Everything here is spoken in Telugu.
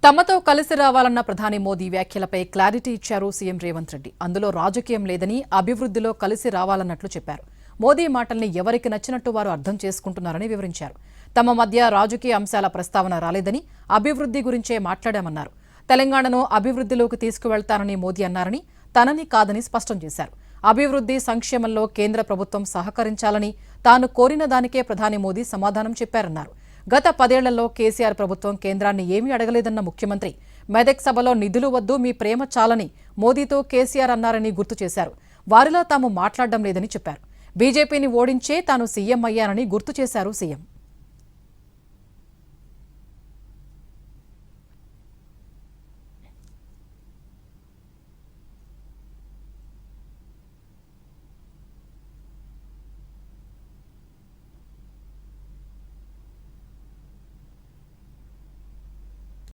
తమతో కలిసి రావాలన్న ప్రధాని మోదీ వ్యాఖ్యలపై క్లారిటీ ఇచ్చారు సీఎం రేవంత్ రెడ్డి. అందులో రాజకీయం లేదని, అభివృద్ధిలో కలిసి రావాలన్నట్లు చెప్పారు. మోదీ మాటల్ని ఎవరికి నచ్చినట్టు వారు అర్థం చేసుకుంటున్నారని వివరించారు. తమ మధ్య రాజకీయ అంశాల ప్రస్తావన రాలేదని, అభివృద్ధి గురించే మాట్లాడామన్నారు. తెలంగాణను అభివృద్ధిలోకి తీసుకువెళ్తానని మోదీ అన్నారని, తనని కాదని స్పష్టం చేశారు. అభివృద్ధి సంక్షేమంలో కేంద్ర ప్రభుత్వం సహకరించాలని తాను కోరిన దానికే ప్రధాని మోదీ సమాధానం చెప్పారన్నారు. గత 10 ఏళ్లలో కేసీఆర్ ప్రభుత్వం కేంద్రాన్ని ఏమీ అడగలేదన్న ముఖ్యమంత్రి మెదక్ సభలో నిధులు వద్దు, మీ ప్రేమ చాలని మోదీతో కేసీఆర్ అన్నారని గుర్తు చేశారు. వారిలో తాము మాట్లాడడం లేదని చెప్పారు. బీజేపీని ఓడించే తాను సీఎం అయ్యానని గుర్తు చేశారు సీఎం.